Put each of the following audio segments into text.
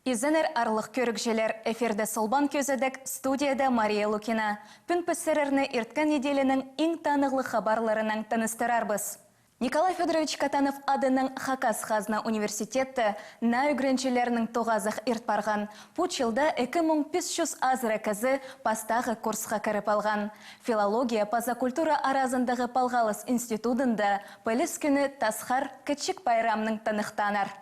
Изенер арлық көрікжелер эфирді солбан көзедік студияда Мария Лукина. Пүн пөссерерні ерткен еделінің ең танығлы хабарларының тыныстырарбыз. Николай Федорович Катанов адының Хакас Хазна университеті на үгренчелерінің тоғазық ертпарған. Пучылда 2500 азыры кізі пастағы курсқа кіріп алған. Филология паза культура аразындағы Палғалыс институтында пөліс күні тасхар кічік байрамның тынықтанар.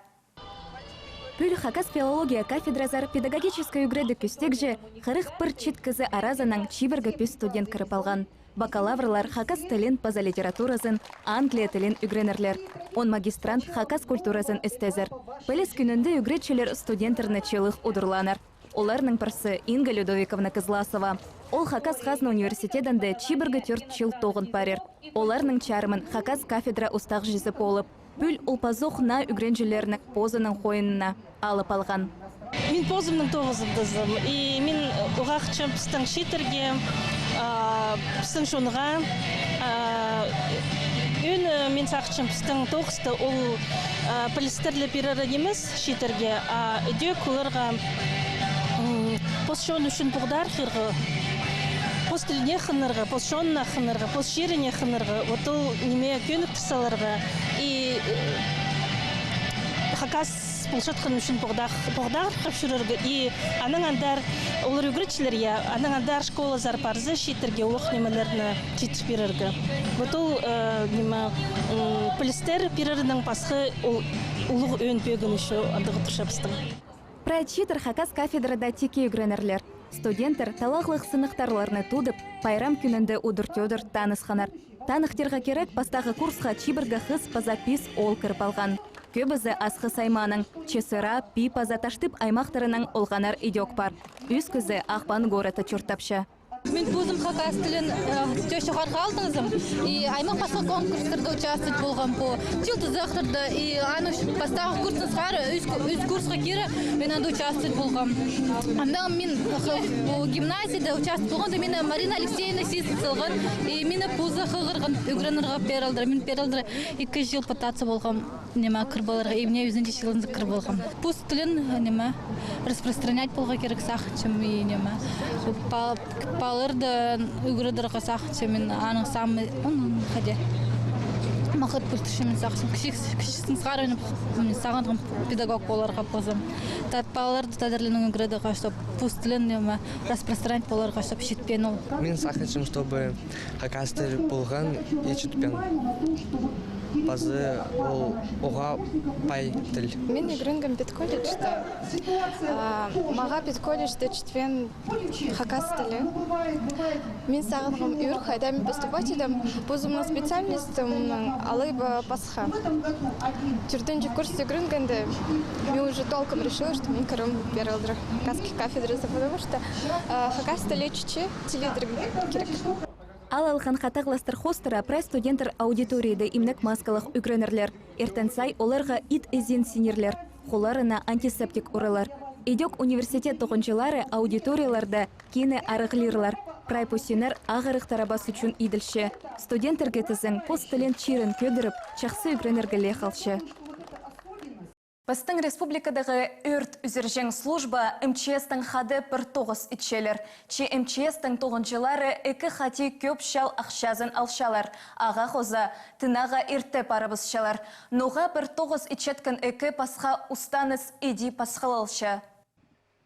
Пүл Хакас филология кафедразар педагогической үгреді күстек же 41 читкізі аразының чибіргі пүс студент кіріп алған. Бакалаврлар Хакас тілін паза литературазын, Англия тілін үгренерлер. Он магистрант Хакас культуразын істезір. Пөліс күнінде үгретшілер студентерні челых удырланар. Оларның бірсі Инга Людовиковна Кызласова. Ол Хакас Хазна университетінде чибіргі 4 жыл тоғын парер. Оларның чармын Хакас кафедра устақ жізі болып. Пүл ұлпазуқ на үгренжілерінің позының қойынына алып алған. Мен позымның тоғызындызым. Мен ұғақчым пістің шетерге, пістің шоныға. Мен сақчым пістің тоғызды ол пілістірлі берері емес шетерге. Өдек оларға посшон үшін бұғдар қырғы. Постіліне қынырғы, постшонына қынырғы, постшеріне қынырғы, отыл неме көнік тұсаларға. И Хакас бұлшатқын үшін бұғдар қып жүріргі. И аның андар, олар үгірітшілер, аның андар школа зарпарзы шетерге олық немелеріні жетіш беріргі. Отыл полистер берірінің пасқы олық өн бөгін үші андығы тұршапыстың. Прайчитер Хакас кафедрада теке үгренерлер. Студенттер талақлық сынықтарларны тудып, пайрам күнінде удыр-тёдыр танысқанар. Танықтерға керек пастағы курсқа чибіргі қыз пазапис ол кіріп алған. Көбізі асқы сайманың, чесыра, пи паза таштып аймақтарының олғанар идек бар. Үз күзі Ақпан гораты чұртапшы. Мен бұзым Хакас тілін төші қарға алдыңызым. Аймақ пасқа конкурстарда участвовать болған по тилті зақтырды. Аны пастағы курсын сқары, үз курсқа кері мен анда участвовать болған. Мен гимназияда участвовать болғанда мені Марина Алексеевна сесін сылған. Мені бұзы қығырған үгірінірға пералдыр. Мен пералдыр 2 жыл пытаться болған кірбаларға. Мне өзінде шылынды кір болған. Бұз тілін распространять болға керек сақчым. Балырды үгірідірға сақчым. Мен аның самы қаде. Мақыт бүлтішімен сақчым. Кішісін сғарынып сағындығым педагог боларға бұзым. Балырды тадырлының үгірідіға, чтоб бұз тілін распространять боларға, чтоб жетпен ол. Мен сақчым, чтобы Хакастыр болған ечітпен. Базы ол оға пай тіл. Мен игрынгам педколледжда. Маға педколледжда четвен Хакас тілі. Мен сағынғым үйір қайдами поступать едім. Бұзымның специальностым алыба пасха. Жүрдінші курс игрынганда мен уже толком решила, что мен кірім берілдір Хакасский кафедрасы, потому что Хакас тілі чече теледір керек. Алалған қатағластыр хостыра прай студенттер аудиторияды имнік маскалық үгренерлер. Эртенсай оларға ит ezен синерлер. Қоларына антисептик ұрылар. Идек университет тұғынчылары аудиторияларда кені арығлерлар. Прай пусинер ағырық тарабас үшін иділші. Студенттер кетізін пост-тілен чирін көдіріп, чақсы үгренергіле қалшы. Біздің республикадағы өрт үзіржен служба МЧС-тің хады бір тоғыз итшелер. Че МЧС-тің тоғынчылары екі хати көп шал ақшазын алшалар. Аға қоза тынаға ерті парабызшалар. Ноға бір тоғыз итшеткін екі пасқа устаныз еди пасқалалшы.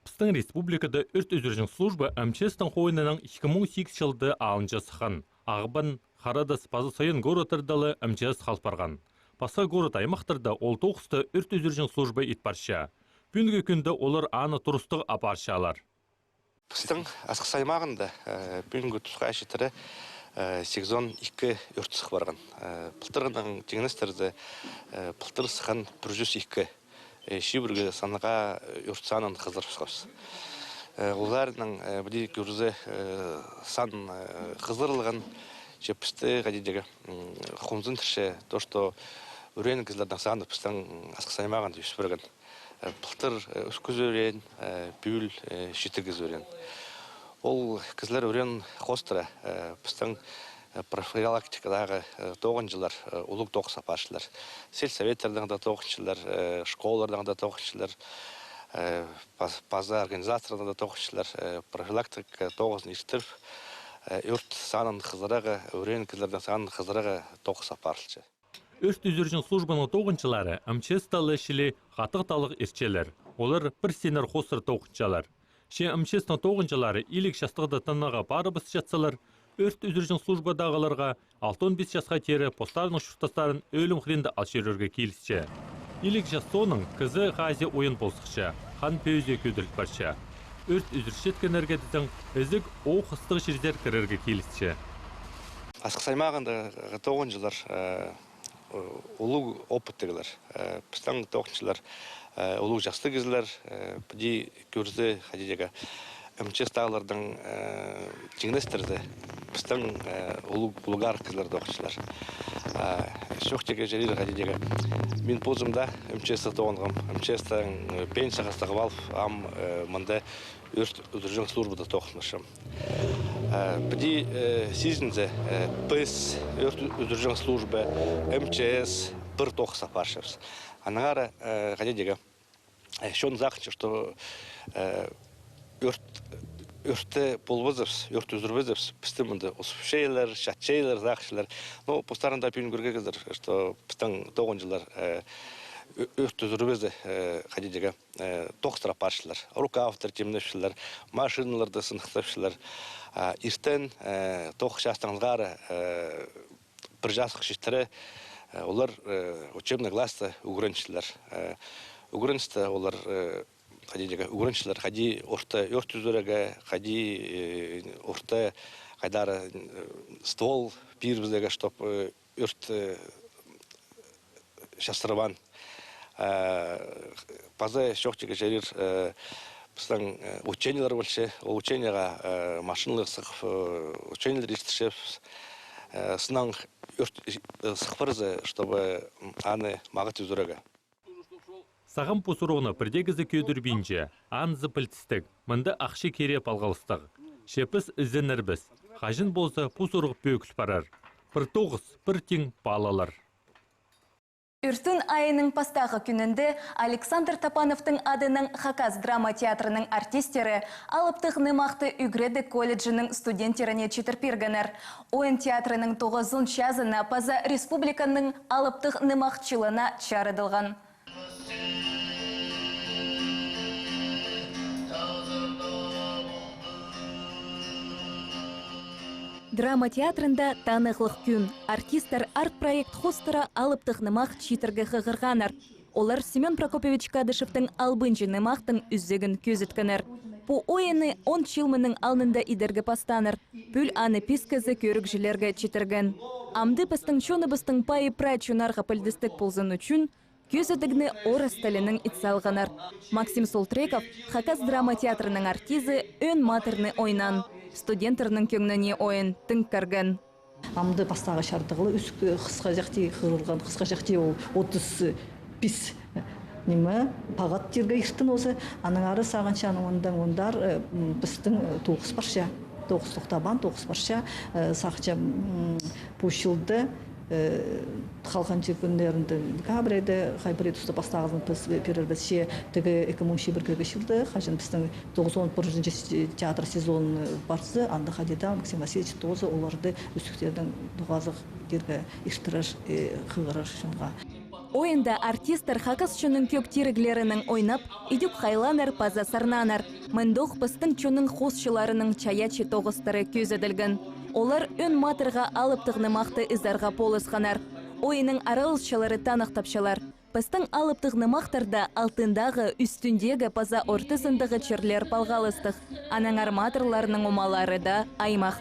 Біздің республикада өрт үзіржен служба МЧС-тің қойынының 2008 жылды алынжы сықын. Ағыбын, қарады спазы сайын ғоротырдалы МЧС қалпарған. Паса город аймақтарда ол тоғысты өрт үзіржен служба етпарша. Бүгінгі күнді олар аны тұрыстық апаршалар. Біздің асқыс аймағында бүгінгі тұсқа әшетірі сегзон 2 өрт сық барған. Пылтырғының теңіністерді пылтыр сықын 102 шибіргі саныға өрт санын қызыр сұқыз. Оларының білі көрізі сан қызырлығын жепісті ғадедегі құмзын түрші, то, что өрен кізлердің сағанды пістің асқыс аймағында өсіп бірген. Пылтыр үскіз өрен, бүйіл, жетігіз өрен. Ол кізлер өрен қостыры пістің профилактикадағы 9 жылар ұлық 9 сапашылар. Сельсоветтердің да 9 жылар, школалардың да 9 жылар. паза организаторында тоқшылар профилактика тоғызын іштіріп, өрт санын қызыраға, өренкілердің санын қызыраға тоқыс апарылшы. Өрт үзіржін службаның тоғыншылары МЧС талы ішілі қатық талық ерчелер. Олар бір сенер қосыр тоғыншалар. Ше МЧС-ның тоғыншалары илік жастығыда тыннаға барыбыз жатсалар, өрт үзіржін службадағыларға 6-15 жасқа тері постарының шұртастарын өлім қырында алшерерге келісші. Илік жастығының кізі ғази ойын болсықша, қан пөйзе көдірік барша. Өрт үзіршеткен әргетіздің үзік оқ ыстық жердер кірерге келісші. Асқы саймағында тоғыншылар ұлы опыттығылар. Пістің тоғыншылар ұлы жасты кезілер, бұды көрізді қадедегі МЧС тағылардың жеңнестерді пістің ұлығар кезілер тоғыншылар. Шоқтеге жерелі қадедегі мен позымда МЧС-ті тоғынғым, МЧС-тің пенсия қастығы балып, ам мұнда өрт үзіржің службада тоғынышым. Бұды сезінді ПЭС, өрт үзіржің службы, МЧС бір тоқыс апаршымыз. Анағары қадедегі шон зақыншы, что өртті болбызырыз, өрт үзірбізіріз, пісті мұнды ұсыпшейлер, шатшейлер, зақшылар. Но постарында пүйін көрге кездер, что пістің тоғынжылар өрт үзірбізді қадедегі тоқыстыра паршылар, рукавтар темнешілер, машиналарды сынықтапшылар. Иртен тоқ шастаңызғары бір жасық шеттірі, олар учебный класста үгіріншілер. Үгіріністі олар үгіріншілер қади орта өрт үзірігі, қади орта қайдары ствол пир біздегі, чтоб өрт шастырыван. Паза шоқтеге жерер біздің учениялар болшы, ол ученияға машиналық сықып, учениялар естішіп, сынан сықпырызы, чтобы аны мағыт үзірігі. Сағым посуруғына бірдегізі көдір бейінше, анзы пілтістік, мұнды ақшы кереп алғалыстық. Шепіс ізденірбіз, қажын болса посуруғы бөкіл барар. Бір тоғыз, бір тең балалар. Үртін айының пастағы күнінде Александр Тапановтың адының Хакас драма театрының артистері алыптық нымақты Үгреді колледжінің студенттеріне четірпергенер. Ойын театрының 9 жазына паза республиканың алыптық нымақчылына чарыдылған. Драма театрында танығлық күн. Артистер арт-проект хостыра алыптық нымақ читіргі ғығырғанар. Олар Семен Прокопьевич Кадышевтың албынжы нымақтың үзігін көзіткінер. По ойыны 10 чилмының алнында идергі пастаныр. Пүл аны пискізі көрікжілерге читірген. Амды пістің чоныбыстың пайы прачунарға пілдістік болзын үшін, көзідігіні орыс тілінің итсалғанар. Максим Солтреков Хакас драма театрының артизі өн матерны ойнан. Студенттерінің көңніне ойын тің кірген. Амды пастағы шардығылы үскі қысқа жақти қырылған, қысқа жақти 35 неме пағат терге ертін осы. Аның ары сағыншаның ондар біздің 9 барша, 9 тоқтабан, 9 барша сақча пұшылды. Қалғанчы күндерінде декабреді, қайбірет ұсты бастағызын перербәтше тігі 2001 жылды. Қажын біздің 9-10 театр сезон барсы, анды қадеда Максим Васильевич тозы оларды үстіктердің дұғазық дергі іштірір қығырыр шынға. Ойында артистер Хакас чөнің көк теріглерінің ойнап, идіп қайланыр паза сарнаныр. Мындоқ пыстың чөнің қосшыларының чаячы тоғыстары көз edilген. Олар өн матырға алыптығны мақты іздарға полысқанар. Ойының аралысшылары танықтапшылар. Пыстың алыптығны мақтарда алтындағы, үстіндегі паза ортысындағы черлер палғалыстық. Аның арматырларының омалары да аймақ.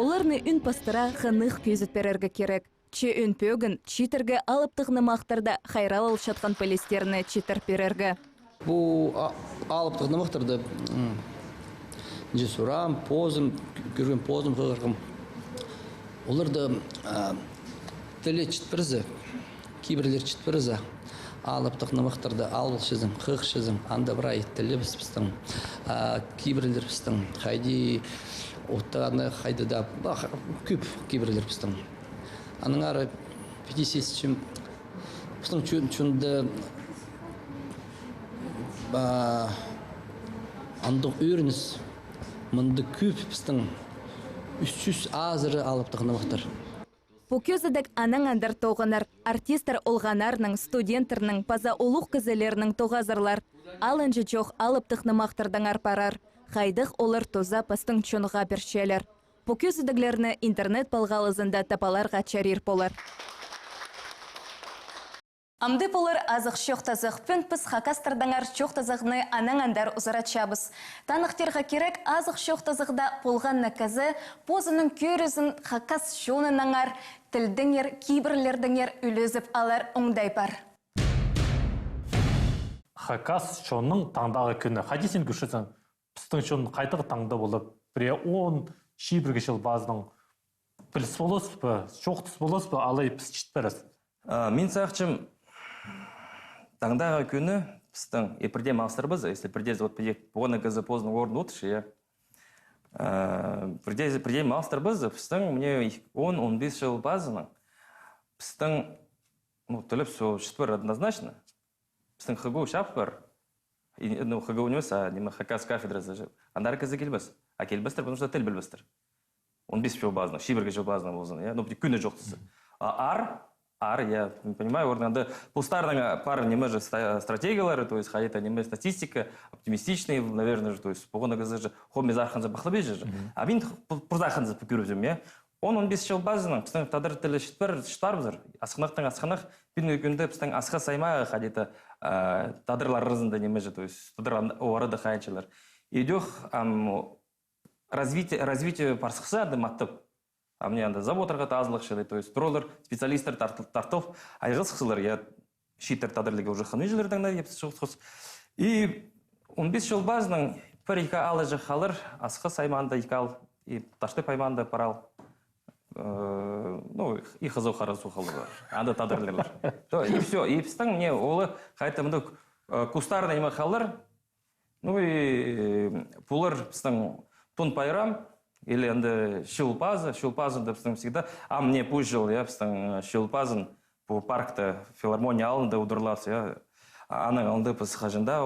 Оларны үн пастыра ғынық көзіт берерге керек. Че өн пөгін читерге алыптығны мақтарда хайрал алшатқан полистеріні читер берерге. Бұл алыптығны мақтарды жесурам, позым, көрген позым қығырғым. Оларды тілі чітпірізі, кейбірлер чітпірізі. Алыптығны мақтарды албылшызым, қығыршызым, анда бір айттілі біздің. Кейбірлер біздің, қайды оттағаны қайды да көп кейбірлер біздің. Аның ары 50 чым біздің чөнді андық үйрініс мұнды көп біздің 300 азыры алып тұғынымықтыр. Пукёзадек аның андар тоғынар, артистар олғанарның, студентерның, паза олуқ кізелерінің тоғазырлар. Алынжы жоқ алып тұқнымақтырдың арпарар. Қайдық олар тоза пастың чоныға бершелер. Пукёзадеглерні интернет балғалызында тапаларға чарир болар. Амды болар азық шоқтазық пөнпіз хакастырдаңар шоқтазықны аның андар ұзарачабыз. Танықтырға керек азық шоқтазықда болған наказы позының көрізін хакас шонынаңар, тілдіңер, кейбірлердіңер үлізіп алар оңдай бар. Хакас шонның таңдағы күні. Хадисен күшісің, пістің шонның қайтығы таңда болып, біре 10 шибірге жыл базының біліс болыс бі, шоқтыс болыс бі, алай піс чітпәріз. Мен сақчым, таңдағы күні біздің епірде мағыстырбыз, если бірде бұғаны көзі позының орын отышы, бірде мағыстырбыз, біздің 10-15 жыл базының, біздің төліп сол шытпыр однозначно, біздің хығу шап бар, хығу не өз, хакас кафедрасы жыл, андары көзі келбіз, а келбістір, потому что тіл білбістір. 15 жыл базының, шибірге жыл базының болсын, күні жоқтысы. Я понимаю, орнында пустарның пары немеже стратегиялары, то есть хайта неме статистика, оптимистичный, наверное, то есть погона газы же хобби заханза бахлабеже же. А вин пурзаханза покюрүзем, я. 10-15 жыл базының, біздің тадыр тілі шыттарбызыр. Асқанақтың күнгі күнді біздің асқа саймағы қадеті тадырлар рызында немеже, то есть тадыр орады қайыншылар. Идех развитие парсықса маттып. А мне анда заводарға тазлықшы, то есть тұролар, специалистер тартов, айғыз қысылар, я шиттер тадырлығы уже қаны жылырдаңда, епсіз шығыз. И 15 жыл базының бір-екі алы жақалыр, асқы сайманды икал, и ташты пайманды парал, и қызу қары суқалыр, анда тадырлылар. И все, и пістің мне олы қайтымды кустарны еме қалыр, и пулар пістің тон пайрам, или анда шилпазын да біздің всегда, а мне пужил, я біздің шилпазын по паркта филармония алында удырласы, аның алында біз қажында,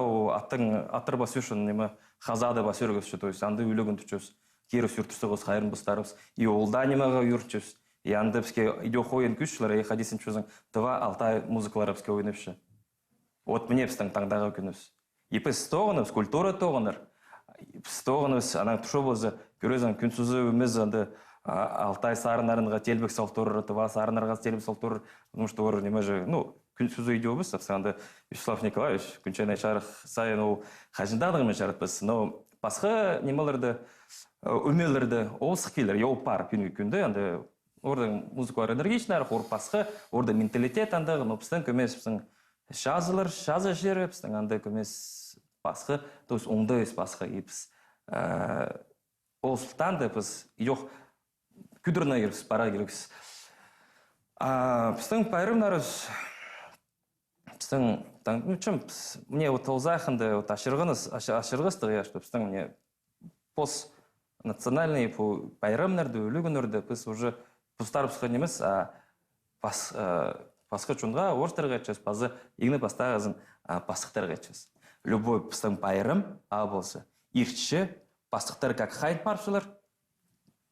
аттыр басюшын неме хазады басюргіз, то есть анды үлігін түчіз, кері сүртісіғіз, қайрын бұстарыз, и олда немеға үйіртчіз, и анды бізге идео қойын күшілер, и хадисен чөзің 2-6 музыкалары бізге ойынышшы. Вот мне біздің таңдағы күніз. И біз тоғыныз, культура тоғыныр, біз тоғыныз, анаң тұшы болзы, көрезің күнсізі өміз анды Алтай сарынарынға телбік салтурыр, Тыва сарынарға телбік салтурыр, потому что ор немеже, күнсізі үйде өміз, анды Вячеслав Николаевич, күнчайнай шарық сайын ол қажындадығымен жарытпыз. Но басқа немелерді, өмелерді, ол сықкейлер, еу пар күнгі күнді, анды орда музыкалар энергичнар, ор басқа, орда менталитет анды, но біздің көмес біздің шазылар, шазы жері, біздің анды көмес басқа, то есть оңды өз басқа епіз. Ол сұлтанды біз еуқ күдіріне керіпсіз, пара керіпсіз. Біздің пайрымнарыз, біздің, мне вот олзақынды ашырғыстығы, что біздің мне постнациональный пайрымнарды, өлігінерді біз уже пұстарып неміз, басқа чунға орыстарға етчіз, базы егіні бастағызын басықтарға етчіз. Любой біздің пайрым, болсы, иртші, бастықтар как хайт паршылар,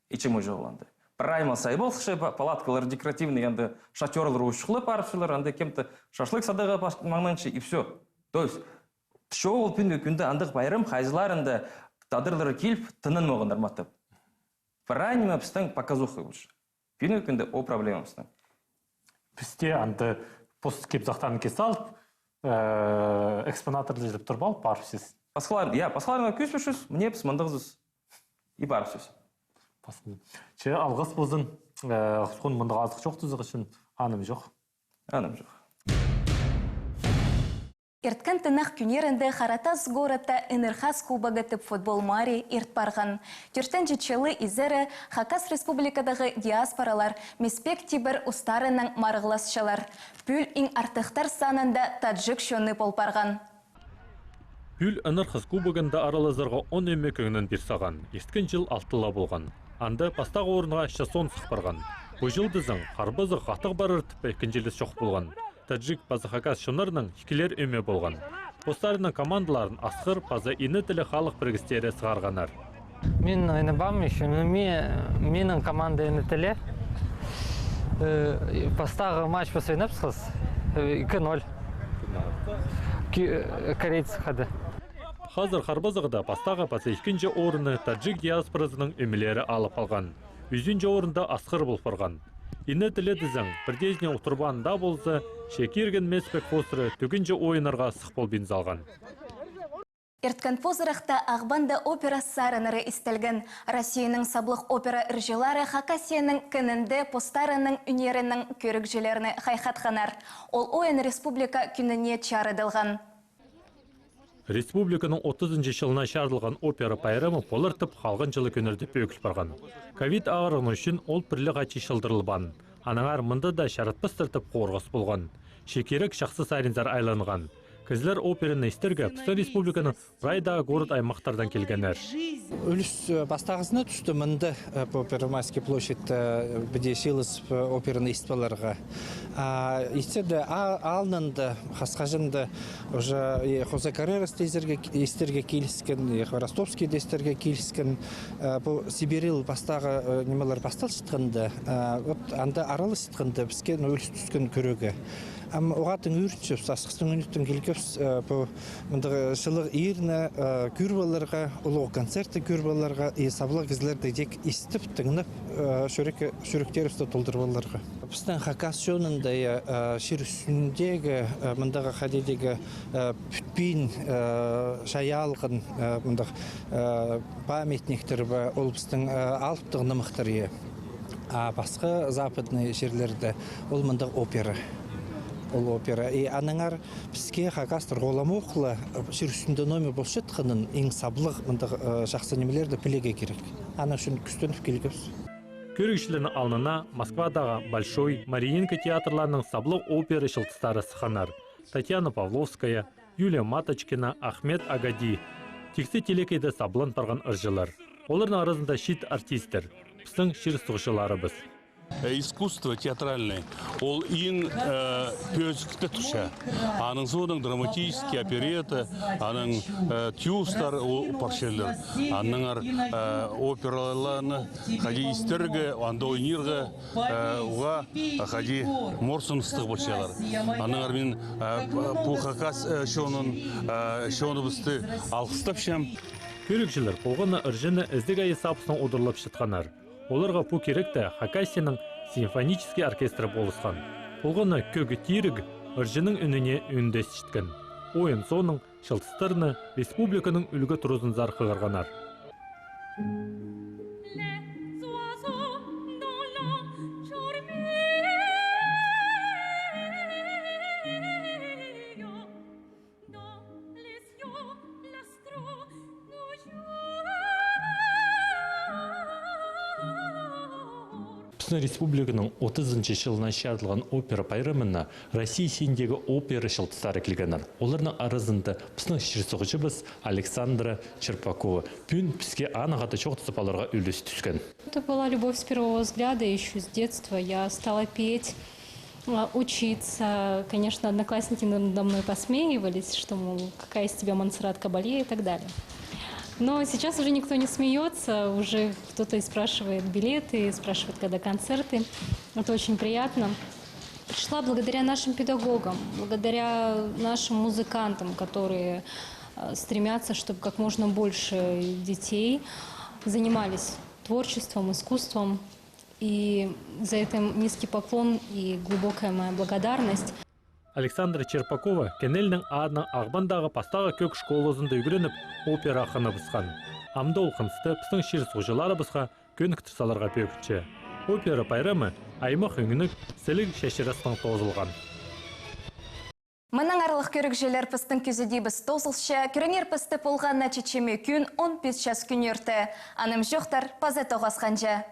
ичі мой жоғыланды. Прайма сайболсықшы, палаткалар декоративный, анды шатерлар ұшықлы паршылар, анды кемті шашлык садыға маңнаншы, и все. То есть, шоу күнгі күнді андық байрым, хайзыларында тадырлары келіп, тынын моғындар маттып. Прайма біздің показухы ұлшы. Күнгі күнді о проблема біздің. Бізде анды пост кеп зақтаны кесі алып, экспонаторлы жүріп тұрбал, паршыз. Пасқаларына көшпішіз, мне пісмандығызыз. И паршыз. Че алғыс болсын, құн мұндығы азық жоқ тұзығы үшін аным жоқ. Аным жоқ. Ирткан тынақ күнерінде Харатас городта Энерхас кубагы тіп футбол мари ирт барған. Түртен жетшелі изері Хакас республикадағы диаспоралар Меспек Тибір ұстарының марығласшалар. Пүл ең артықтар санында таджик шөні бол барған. Пүл Энерхас кубагында аралазарға 10 өме көңінен бір саған. Ерткен жыл 6-ла болған. Анды пастағы орынға шасон сық барған. Бұл жылдызың қарбызы қатық барыр тіпі кінжелі шоқ болған. Таджик базы Хакас шонарының хикелер өме болған. Постарының командаларын Асқыр, Паза ині тілі халық біргістері сығарғанар. Мен ойнабам еще, менің команда ині тілі. Постағы матч посойнапсыз 2-0. Корейцы қады. Қазір Харбазығыда пастағы пасешкінже орыны таджик диаспорасының өмілері алып алған. Үзінже орында Асқыр болпырған. Ині тілі дізің, бірдезіне ұтырбанында болсы, шекерген Меспек Фосыры түгінже ойынарға сық бол бензалған. Ирткан позырақта Ағбанда опера сарыныры істелген. Россияның саблық опера үржелары Хакасияның кінінді постарының үнерінің көрікжелеріні қайқатқанар. Ол ойын республика күніне чарыдылған. Республиканың 30-шы жылына шардылған опера пайрамы полыртып қалған жылы көнерді пөкіл барған. Ковид ағырығын үшін ол бірлі қачы шылдырылбан. Анаңар мұнда да шаратпыстыртып қорғыс болған. Шекерік шақсы сайринзар айланған. Кізлер операны істерге Пыстың республиканың райдағы город аймақтардан келгенер. Үліс бастағысына түсті мұнды по Первомайский площадь бедесилыз операны істпаларға. Истерді алнынды, қасқажынды уже Хозе Каррерас істерге келіскен, Хворостовский істерге келіскен. Сибирил бастағы немелер бастал шытқанды, анда аралы шытқанды бізге үліс түскен көрігі. Оғатын үртшіп, сасқыстың үнеттің келгіпс, шылық еріні көрбаларға, ұлығы концерті көрбаларға, сабылы кізлерді дек істіп, тыңынып, шөріктер үсті толдырбаларға. Біздің Хакас жонында шер үстіндегі, мұндағы қадедегі бүтпейін шаялғын памятниктер ол біздің алыптығыны мұқтария. Басқа западный жерлерді ол мұндағы опера. Ол опера. Аныңар бізге Хакастыр ғолам оқылы шер үстінде номер болшытқының ең саблық жақсы немелерді пілеге керек. Ана үшін күстеніп келгіпс. Көрігшілерінің алнына Москвадағы Большой, Мариинка театрларының саблық опера шылтыстары сықанар. Татьяна Павловская, Юлия Маточкина, Ахмет Агади. Тексті телекейді саблан барған ұржылар. Олардың арасында шит артистер, біздің шер сұғышылары біз. Искусство театральное, ол ең пөзікті тұша. Аның соның драматический оперета, аның тюстар паршелер, аныңар операларны қади истерге, анда ойнирға, уға қади морсыныстық болшалар. Аныңар мен Хакас шоны бізді алқыстап шам. Көрікшілер қолғаны ұржыны іздік айы сапысынан одырлап шытқанар. Оларға бұл керекті Хакасияның симфонический оркестрі болысқан. Қолғаны көгі тирік ұржының үніне үндес шіткен. Ойын соның шылтыстарыны республиканың үлгі тұрызын зар қығырғанар. Пыстың республиканың 30-шы жылына шардылған опера пайрамына Россия сендегі опера шылтыстары келгенер. Олардың арызында Пыстың шерсіғычы біз Александра Черпакова. Пүн піске анағаты чоқ тұсыпаларға үлесі түскен. Это была любовь с первого взгляда, еще с детства. Я стала петь, учиться. Конечно, одноклассники надо мной посмеивались, что, мол, какая из тебя Монсеррат Кабалье и так далее. Но сейчас уже никто не смеется, уже кто-то и спрашивает билеты, спрашивает, когда концерты. Это очень приятно. Пришла благодаря нашим педагогам, благодаря нашим музыкантам, которые стремятся, чтобы как можно больше детей занимались творчеством, искусством. И за это низкий поклон и глубокая моя благодарность. Александра Черпакова кенелінің адының Ағбандағы пастағы көк школызында үгіреніп опера ақыны бұсқан. Амды ол қынысты пыстың шер сұғжылары бұсқа көнік тұрсаларға пөкітші. Опера пайрамы аймақ үңінік сілік шешерастың тозылған. Мұның арлық көрікжелер пыстың күзіде біз тозылшы, көрінер пысты болғанна чечеме күн 15 час күн өрті. Аным жоқтар пазы тоғасқанжа.